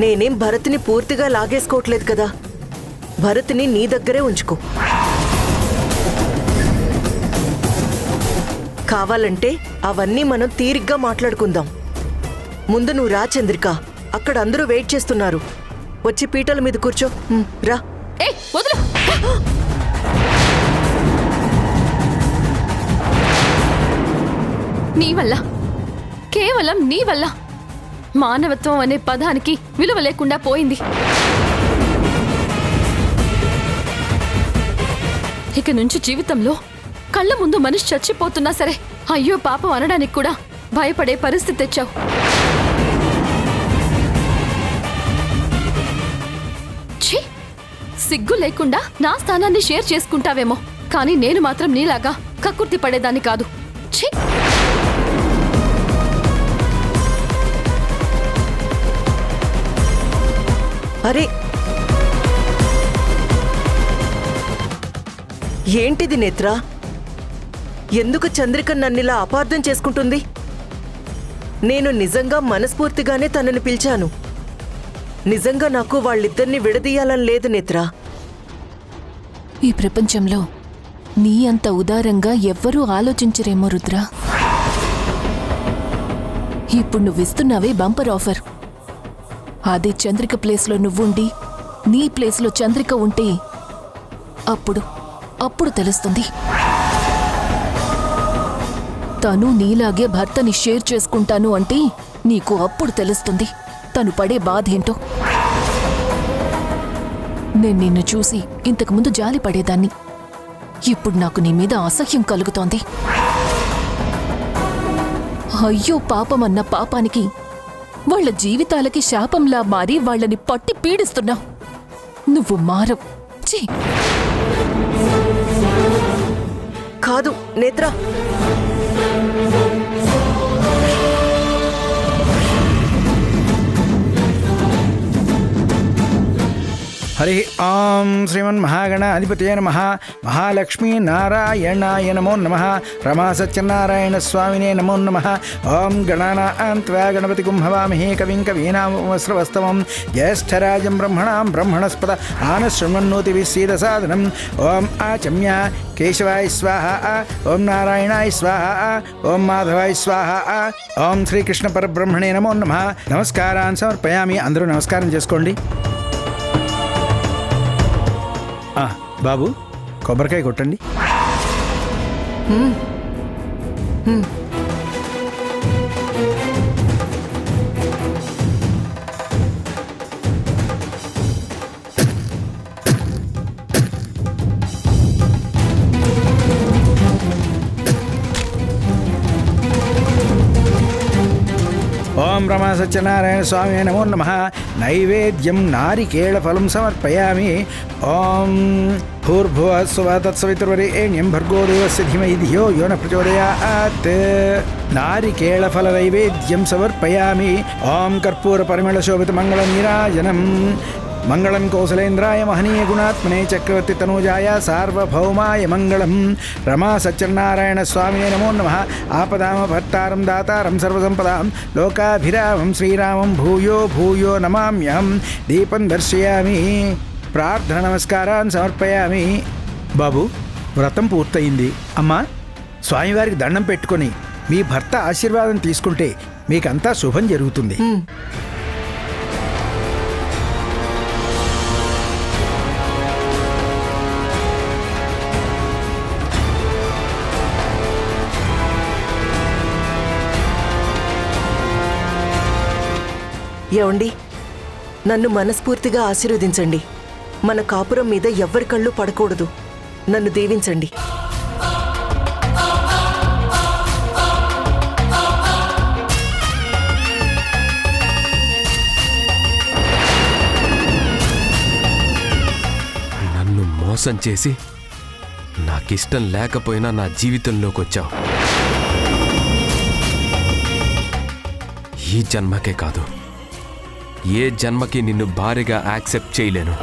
నేనేం భరత్ని పూర్తిగా లాగేసుకోవట్లేదు కదా. భరత్ని నీ దగ్గరే ఉంచుకో. కావాలంటే అవన్నీ మనం తీరిగ్గా మాట్లాడుకుందాం. ముందు నువ్వు రా చంద్రిక, అక్కడ అందరూ వెయిట్ చేస్తున్నారు. వచ్చి పీటల మీద కూర్చో. రా. నీ వల్ల, కేవలం నీ వల్ల మానవత్వం అనే పదానికి విలువ లేకుండా పోయింది. ఇక నుంచి జీవితంలో కళ్ళ ముందు మనిషి చచ్చిపోతున్నా సరే అయ్యో పాపం అనడానికి కూడా భయపడే పరిస్థితి తెచ్చావు. ఛీ, సిగ్గు లేకుండా నా స్థానాన్ని షేర్ చేసుకుంటావేమో, కానీ నేను మాత్రం నీలాగా కక్కుర్తి పడేదాన్ని కాదు. ఛీ. అరే ఏంటిది నేత్ర? ఎందుకు చంద్రిక నన్నిలా అపార్థం చేసుకుంటుంది? నేను నిజంగా మనస్ఫూర్తిగానే తనని పిలిచాను. నిజంగా నాకు వాళ్ళిద్దరిని విడదీయాలని లేదు నేత్ర. ఈ ప్రపంచంలో నీ అంత ఉదారంగా ఎవ్వరూ ఆలోచించరేమో రుద్ర. ఇప్పుడు నువ్విస్తున్నావే బంపర్ ఆఫర్. అదే చంద్రిక ప్లేస్లో నువ్వుండి నీ ప్లేస్లో చంద్రిక ఉంటే అప్పుడు తెలుస్తుంది. తను నీలాగే భర్తని షేర్ చేసుకుంటాను అంటే నీకు అప్పుడు తెలుస్తుంది తను పడే బాధేంటో. నేను నిన్ను చూసి ఇంతకుముందు జాలి పడేదాన్ని. ఇప్పుడు నాకు నీ మీద అసహ్యం కలుగుతోంది. అయ్యో పాపమన్న పాపానికి వాళ్ళ జీవితాలకి శాపంలా మారి వాళ్ళని పట్టి పీడిస్తున్నావు. నువ్వు మారవు. ఛీ. కాదు నేత్ర, హరి ఓం శ్రీమన్మహాగణాధిపతయే నమః. మహాలక్ష్మీ నారాయణాయ నమో నమః. రమా సత్యనారాయణ స్వామినే నమో నమః. ఓం గణానాం త్వా గణపతిగుం హవామహే కవిం కవీనాముపమస్రవస్తమం జ్యేష్ఠరాజం బ్రహ్మణాం బ్రహ్మణస్పద ఆనశృణ్వన్నోతిభిः सीदसादनम्. ఓం ఆచమ్య కేశవాయ స్వాహ. ఓం నారాయణాయ స్వాహ. ఓం మాధవాయ స్వాహ. ఓం శ్రీకృష్ణ పరబ్రహ్మణే నమో నమః. నమస్కారాన్ని సమర్పయామి. అందరూ నమస్కారం చేసుకోండి. బాబు కొబ్బరికాయ కొట్టండి. ఓం రమా సత్యనారాయణ స్వామి నమో నమః. నైవేద్యం నారికేళఫలం సమర్పయామి. ఓం భూర్భువః స్వః తత్సవితుర్వరేణ్యం భర్గో దేవస్య ధీమహి ధియో యో నః ప్రచోదయాత్. నారికేళఫల నైవేద్యం సమర్పయామి. ఓం కర్పూర పరిమళ శోభిత మంగళ నీరాజనం. మంగళం కౌసలేంద్రాయ మహనీయ గుణాత్మనే చక్రవర్తి తనూజాయ సార్వభౌమాయ మంగళం. రమా సత్యనారాయణ స్వామినే నమో నమః. ఆపదామ భర్తారం దాతారం సర్వసంపదాం లోకాభిరామం శ్రీరామం భూయో భూయో నమామ్యహం. దీపం దర్శయామి. ప్రార్థన నమస్కారాన్ని సమర్పయామి. బాబు వ్రతం పూర్తయింది. అమ్మా స్వామివారికి దండం పెట్టుకొని మీ భర్త ఆశీర్వాదం తీసుకుంటే మీకంతా శుభం జరుగుతుంది. ఏవండి, నన్ను మనస్ఫూర్తిగా ఆశీర్వదించండి. మన కాపురం మీద ఎవ్వరి కళ్ళు పడకూడదు. నన్ను దీవించండి. నన్ను మోసం చేసి నాకిష్టం లేకపోయినా నా జీవితంలోకి వచ్చావు. ఈ జన్మకే కాదు, ఏ జన్మకి నిన్ను భారీగా యాక్సెప్ట్ చేయలేను.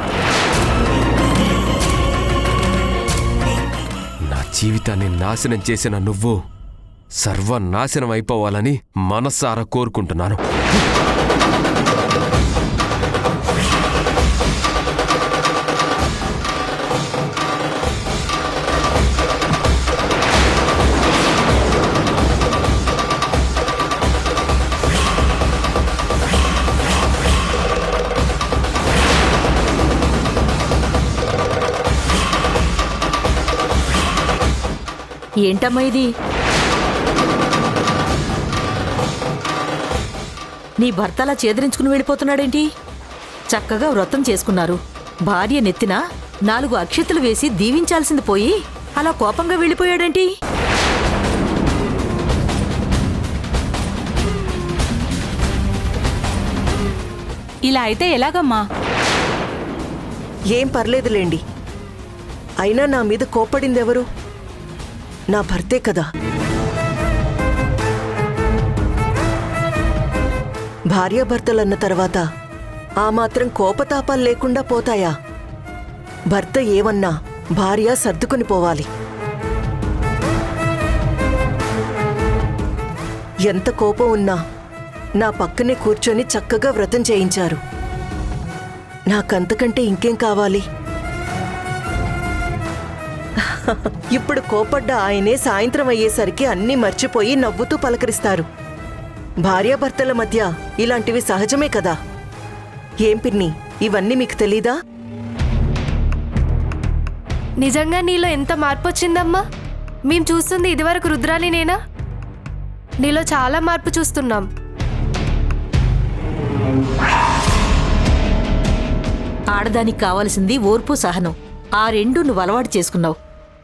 నా జీవితాన్ని నాశనం చేసిన నువ్వు సర్వనాశనం అయిపోవాలని మనసారా కోరుకుంటున్నాను. ఏంటమ్మా ఇది? నీ భర్త అలా చేదరించుకుని వెళ్ళిపోతున్నాడేంటి? చక్కగా వ్రతం చేసుకున్నారు. భార్య నెత్తిన 4 అక్షతలు వేసి దీవించాల్సింది పోయి అలా కోపంగా వెళ్ళిపోయాడేంటి? ఇలా అయితే ఎలాగమ్మా? ఏం పర్లేదులేండి. అయినా నా మీద కోప్పడిందెవరు? నా భర్తే కదా. భార్యాభర్తలన్న తర్వాత ఆ మాత్రం కోపతాపాలు లేకుండా పోతాయా? భర్త ఏమన్నా భార్య సర్దుకుని పోవాలి. ఎంత కోపం ఉన్నా నా పక్కనే కూర్చొని చక్కగా వ్రతం చేయించారు. నాకంతకంటే ఇంకేం కావాలి? ఇప్పుడు కోపడ్డ ఆయనే సాయంత్రం అయ్యేసరికి అన్నీ మర్చిపోయి నవ్వుతూ పలకరిస్తారు. భార్యాభర్తల మధ్య ఇలాంటివి సహజమే కదా. ఏం పిన్ని, ఇవన్నీ మీకు తెలీదా? నిజంగా నీలో ఎంత మార్పు వచ్చిందమ్మా? మేం చూస్తుంది ఇదివరకు రుద్రానినేనా? నీలో చాలా మార్పు చూస్తున్నాం. ఆడదానికి కావాల్సింది ఓర్పు, సహనం. ఆ 2 నువ్వు అలవాటు చేసుకున్నావు.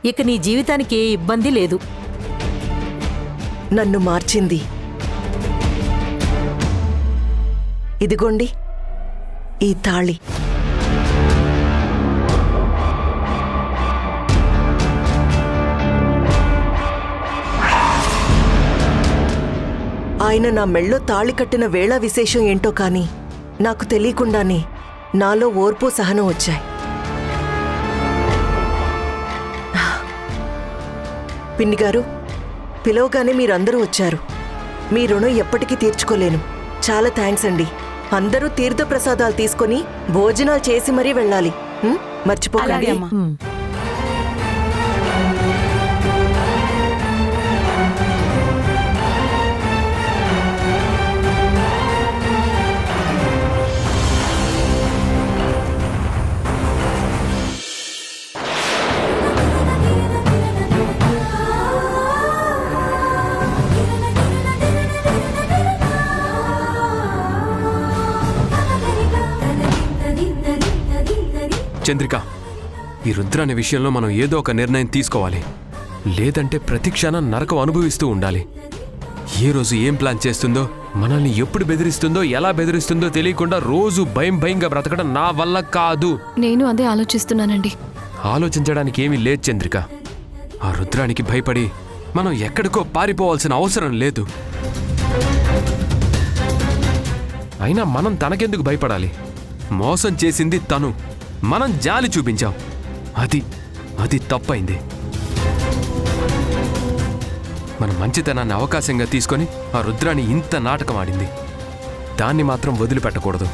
ఇక నీ జీవితానికి ఏ ఇబ్బంది లేదు. నన్ను మార్చింది ఇదిగోండి, ఈ తాళి. ఆయన నా మెళ్ళో తాళి కట్టిన వేళ విశేషం ఏంటో కాని నాకు తెలియకుండానే నాలో ఓర్పు, సహనం వచ్చాయి. పిన్నిగారు, పిలవగానే మీరందరూ వచ్చారు. మీ రుణం ఎప్పటికీ తీర్చుకోలేను. చాలా థ్యాంక్స్ అండి. అందరూ తీర్థప్రసాదాలు తీసుకొని భోజనాలు చేసి మరీ వెళ్ళాలి. మర్చిపోకండి. అలాగే అమ్మా. చంద్రిక, ఈ రుద్ర అనే విషయంలో మనం ఏదో ఒక నిర్ణయం తీసుకోవాలి. లేదంటే ప్రతి క్షణం నరకం అనుభవిస్తూ ఉండాలి. ఏ రోజు ఏం ప్లాన్ చేస్తుందో, మనల్ని ఎప్పుడు బెదిరిస్తుందో, ఎలా బెదిరిస్తుందో తెలియకుండా రోజు భయంగా బ్రతకడం నా వల్ల కాదు. నేను అదే ఆలోచిస్తున్నానండి. ఆలోచించడానికి ఏమీ లేదు చంద్రిక. ఆ రుద్రానికి భయపడి మనం ఎక్కడికో పారిపోవాల్సిన అవసరం లేదు. అయినా మనం తనకెందుకు భయపడాలి? మోసం చేసింది తను, మనం జాలి చూపించాం. అది తప్పైంది. మన మంచితనాన్ని అవకాశంగా తీసుకొని ఆ రుద్రాని ఇంత నాటకం ఆడింది. దాన్ని మాత్రం వదిలిపెట్టకూడదు.